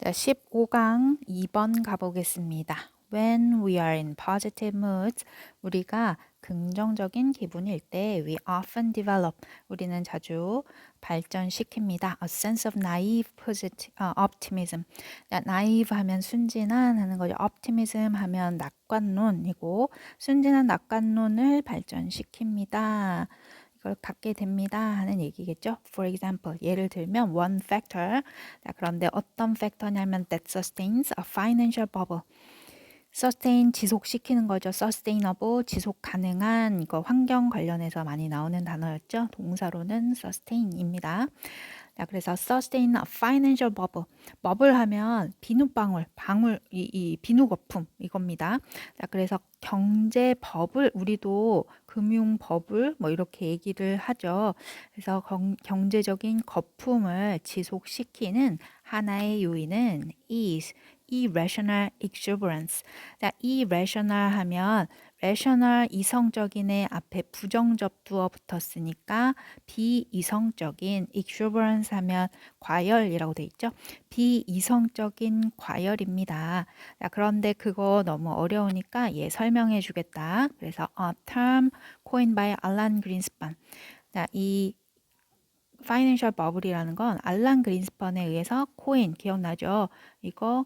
자, 15강 2번 가보겠습니다. When we are in positive moods, 우리가 긍정적인 기분일 때 we often develop, 우리는 자주 발전시킵니다. A sense of naive optimism. naive 하면 순진한 하는 거죠. optimism 하면 낙관론이고 순진한 낙관론을 발전시킵니다. 이걸 갖게 됩니다 하는 얘기겠죠. For example, 예를 들면 one factor. 자, 그런데 어떤 팩터냐면 that sustains a financial bubble. sustain 지속시키는 거죠. sustainable 지속 가능한 이거 환경 관련해서 많이 나오는 단어였죠. 동사로는 sustain입니다. 자, 그래서 sustain a financial bubble. bubble 하면 비눗방울, 방울, 이 비누 거품 이겁니다. 자, 그래서 경제 버블 우리도 금융 버블 뭐 이렇게 얘기를 하죠. 그래서 경제적인 거품을 지속시키는 하나의 요인은 is irrational exuberance. 자, irrational 하면 rational 이성적인의 앞에 부정접두어 붙었으니까 비이성적인 exuberance 하면 과열이라고 돼 있죠. 비이성적인 과열입니다. 자, 그런데 그거 너무 어려우니까 얘 설명해 주겠다. 그래서 a term coined by Alan Greenspan. 자, 이 파이낸셜 버블이라는 건 알란 그린스펀에 의해서 코인 기억나죠? 이거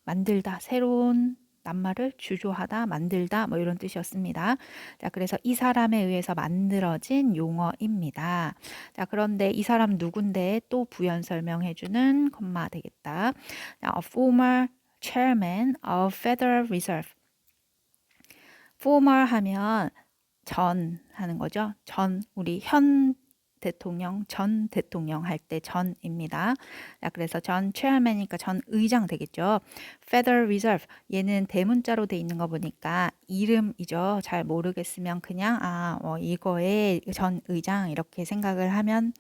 만들다, 새로운 낱말을 주조하다, 만들다 뭐 이런 뜻이었습니다. 자, 그래서 이 사람에 의해서 만들어진 용어입니다. 자, 그런데 이 사람 누군데 또 부연 설명해주는 콤마 되겠다. 자, a former chairman of Federal Reserve. former 하면 전 하는 거죠. 전, 우리 현 대통령, 전 대통령 할 때 전입니다. 자, 그래서 전 체어맨이니까 전 의장 되겠죠. Federal Reserve, 얘는 대문자로 돼 있는 거 보니까 이름이죠. 잘 모르겠으면 그냥 이거의 전 의장 이렇게 생각을 하면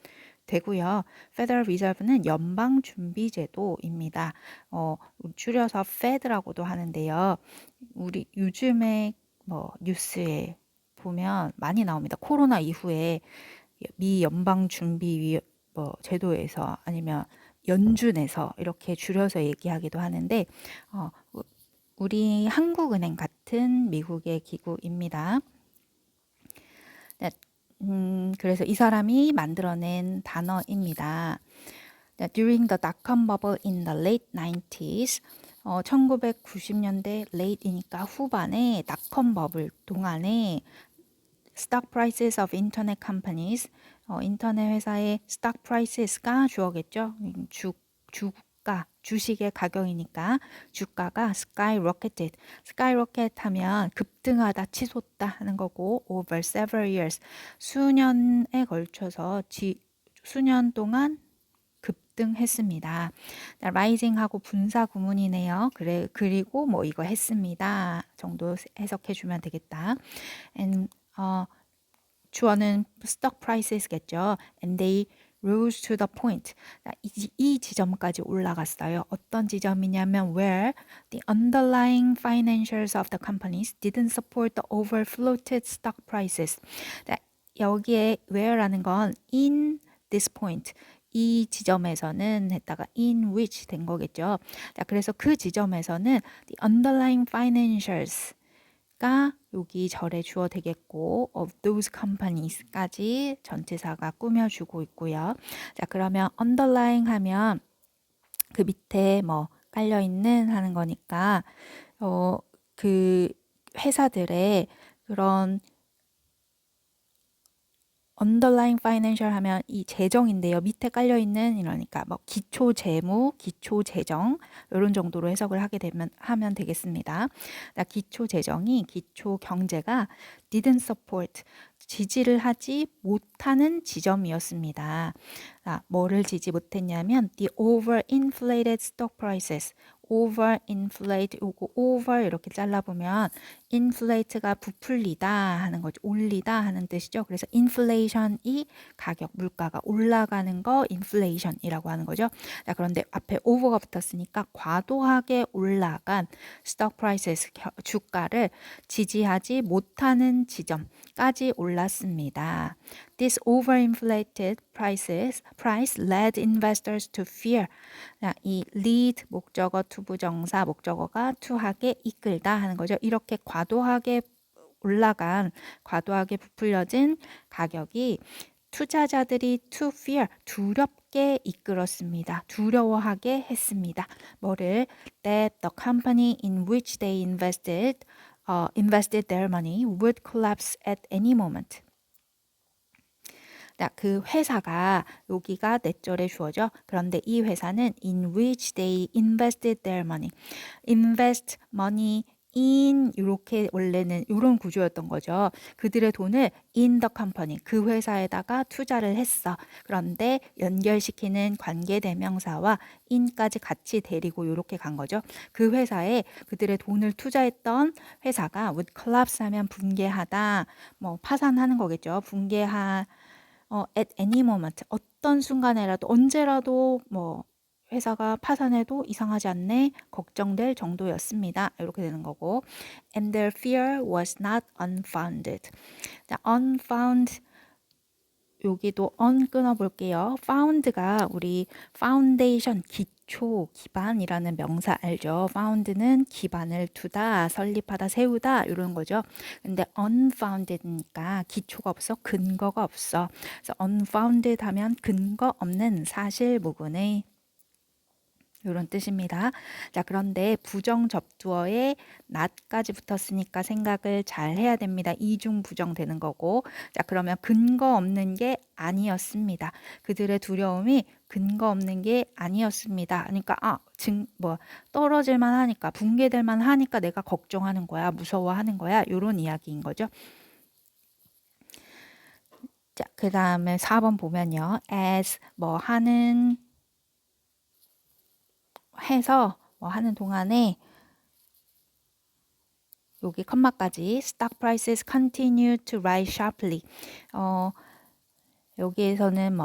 되고요. Federal Reserve는 연방준비제도입니다. 줄여서 Fed라고도 하는데요. 우리 요즘에 뭐 뉴스에 보면 많이 나옵니다. 코로나 이후에 미 연방준비 제도에서 아니면 연준에서 이렇게 줄여서 얘기하기도 하는데 우리 한국은행 같은 미국의 기구입니다. 네, 그래서 이 사람이 만들어낸 단어입니다. During the dot-com bubble in the late 90s, 1990년대 late이니까 후반에 닷컴 버블 동안에 stock prices of internet companies, 인터넷 회사의 stock prices가 주어겠죠. 주가, 주식의 가격이니까 주가가 skyrocketed. skyrocket 하면 급등하다, 치솟다 하는 거고 over several years, 수년에 걸쳐서 수년 동안 급등했습니다. rising하고 분사 구문이네요. 그리고 뭐 이거 했습니다 정도 해석해 주면 되겠다. And 주어는 stock prices겠죠. And they rose to the point. 이 지점까지 올라갔어요. 어떤 지점이냐면 where the underlying financials of the companies didn't support the overfloated stock prices. 여기에 where라는 건 in this point. 이 지점에서는 했다가 in which 된 거겠죠. 자, 그래서 그 지점에서는 the underlying financials가 여기 절에 주어 되겠고 of those companies까지 전치사가 꾸며주고 있고요. 자, 그러면 underlying 하면 그 밑에 뭐 깔려있는 하는 거니까 그 회사들의 그런 underlying financial 하면 이 재정인데요. 밑에 깔려 있는 이러니까 뭐 기초 재무, 기초 재정 이런 정도로 해석을 하면 되겠습니다. 기초 재정이 기초 경제가 didn't support 지지를 하지 못하는 지점이었습니다. 뭐를 지지 못했냐면 the overinflated stock prices. overinflate 요거 over 이렇게 잘라보면 inflate가 부풀리다 하는 거죠. 올리다 하는 뜻이죠. 그래서 inflation이 가격, 물가가 올라가는 거 inflation이라고 하는 거죠. 자, 그런데 앞에 over가 붙었으니까 과도하게 올라간 stock prices 주가를 지지하지 못하는 지점까지 올라 올랐습니다. This overinflated price led investors to fear. 이 lead 목적어 투부정사 목적어가 to하게 이끌다 하는 거죠. 이렇게 과도하게 올라간, 과도하게 부풀려진 가격이 투자자들이 to fear, 두렵게 이끌었습니다. 두려워하게 했습니다. 뭐를? That the company in which they invested their money would collapse at any moment. 그 회사가, 여기가 넷절의 주어죠. 그런데 이 회사는 in which they invested their money. invest money in, 이렇게 원래는 이런 구조였던 거죠. 그들의 돈을 in the company, 그 회사에다가 투자를 했어. 그런데 연결시키는 관계대명사와 in까지 같이 데리고 이렇게 간 거죠. 그 회사에 그들의 돈을 투자했던 회사가 would collapse 하면 붕괴하다, 뭐 파산하는 거겠죠. at any moment, 어떤 순간에라도, 언제라도 뭐 회사가 파산해도 이상하지 않네, 걱정될 정도였습니다. 이렇게 되는 거고, and their fear was not unfounded. 자, unfound, 여기도 on 끊어볼게요. found가 우리 foundation, 기초, 기반이라는 명사 알죠? found는 기반을 두다, 설립하다, 세우다 이런 거죠. 근데 unfounded니까 기초가 없어, 근거가 없어. 그래서 unfounded 하면 근거 없는 사실 무근의 이런 뜻입니다. 자, 그런데 부정 접두어에 not까지 붙었으니까 생각을 잘 해야 됩니다. 이중 부정 되는 거고. 자, 그러면 근거 없는 게 아니었습니다. 그들의 두려움이 근거 없는 게 아니었습니다. 그러니까 떨어질만 하니까, 붕괴될만 하니까 내가 걱정하는 거야, 무서워하는 거야, 이런 이야기인 거죠. 자, 그 다음에 4번 보면요. as 해서 하는 동안에 여기 컴마까지 stock prices continue to rise sharply. 여기에서는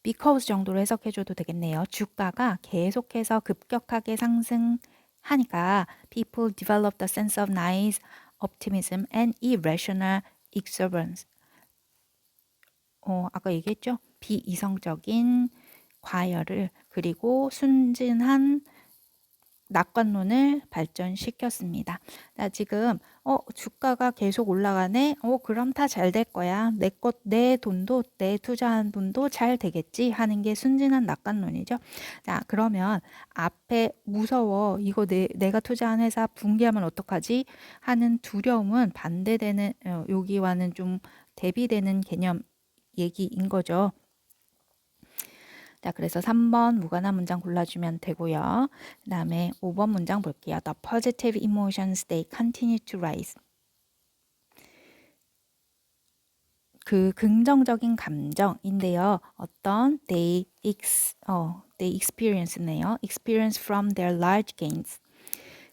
because 정도로 해석해줘도 되겠네요. 주가가 계속해서 급격하게 상승하니까 people developed a sense of naive optimism and irrational exuberance. 아까 얘기했죠? 비이성적인 과열을, 그리고 순진한 낙관론을 발전시켰습니다. 나 지금 주가가 계속 올라가네. 그럼 다 잘 될 거야. 내 돈도, 내 투자한 돈도 잘 되겠지 하는 게 순진한 낙관론이죠. 자, 그러면 앞에 무서워, 이거 내가 투자한 회사 붕괴하면 어떡하지 하는 두려움은 반대되는, 여기와는 좀 대비되는 개념 얘기인 거죠. 자, 그래서 3번 무관한 문장 골라주면 되고요. 그 다음에 5번 문장 볼게요. The positive emotions, they continue to rise. 그 긍정적인 감정인데요. 어떤 they experience네요. experience from their large gains.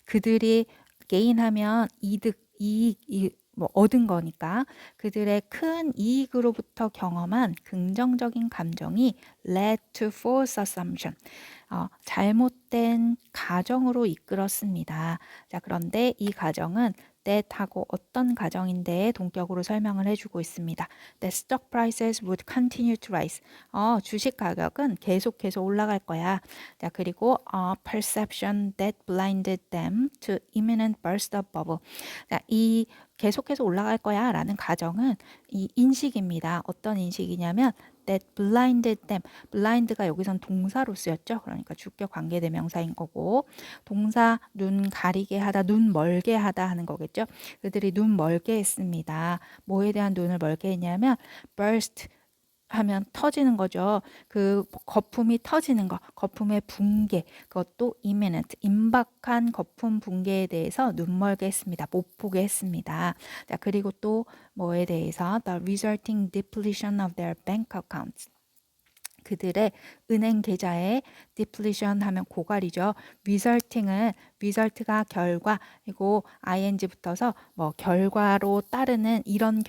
그들이 gain하면 이익, 얻은 거니까 그들의 큰 이익으로부터 경험한 긍정적인 감정이 led to false assumption. 잘못된 가정으로 이끌었습니다. 자, 그런데 이 가정은 that하고 어떤 가정인데 동격으로 설명을 해주고 있습니다. The stock prices would continue to rise. 주식 가격은 계속해서 올라갈 거야. 자, 그리고 perception that blinded them to imminent burst of bubble. 자, 이 계속해서 올라갈 거야 라는 가정은 이 인식입니다. 어떤 인식이냐면 that blinded them. blind가 여기선 동사로 쓰였죠. 그러니까 주격 관계대명사인 거고, 동사 눈 가리게 하다, 눈 멀게 하다 하는 거겠죠. 그들이 눈 멀게 했습니다. 뭐에 대한 눈을 멀게 했냐면 burst 하면 터지는 거죠. 그 거품이 터지는 거, 거품의 붕괴, 그것도 imminent, 임박한 거품 붕괴에 대해서 눈멀게 했습니다. 못 보게 했습니다. 자, 그리고 또 뭐에 대해서 the resulting depletion of their bank accounts. 그들의 은행 계좌의 depletion 하면 고갈이죠. result가 결과, 그리고 ing 붙어서 결과로 따르는 이런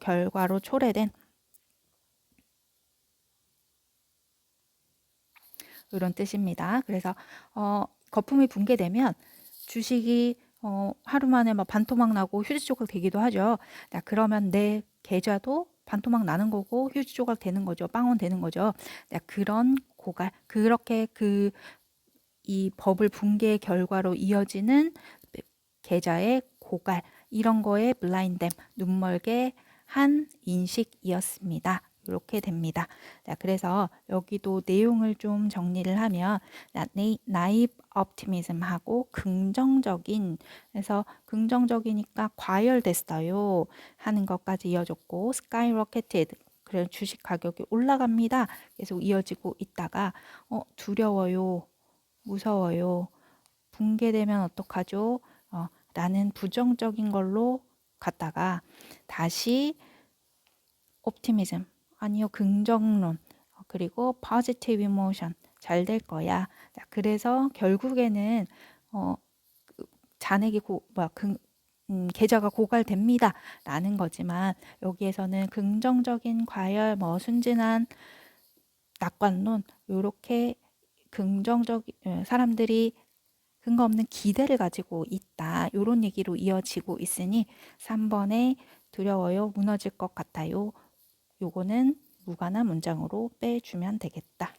결과로 초래된 이런 뜻입니다. 그래서 거품이 붕괴되면 주식이 하루 만에 막 반토막 나고 휴지 조각 되기도 하죠. 자, 그러면 내 계좌도 반토막 나는 거고 휴지 조각 되는 거죠. 빵원 되는 거죠. 자, 그런 고갈, 그렇게 이 버블 붕괴의 결과로 이어지는 계좌의 고갈, 이런 거에 블라인댐, 눈멀게 한 인식이었습니다. 이렇게 됩니다. 자, 그래서 여기도 내용을 좀 정리를 하면 나입 optimism하고 긍정적인, 그래서 긍정적이니까 과열됐어요 하는 것까지 이어졌고, skyrocketed, 그래 주식 가격이 올라갑니다. 계속 이어지고 있다가 두려워요, 무서워요, 붕괴되면 어떡하죠? 라는 부정적인 걸로 갔다가 다시 옵티미즘, 아니요, 긍정론, 그리고 positive emotion, 잘 될 거야. 자, 그래서 결국에는 잔액이 계좌가 고갈됩니다 라는 거지만, 여기에서는 긍정적인 과열, 순진한 낙관론, 요렇게 사람들이 근거 없는 기대를 가지고 있다, 요런 얘기로 이어지고 있으니 3번에 두려워요, 무너질 것 같아요, 요거는 무관한 문장으로 빼주면 되겠다.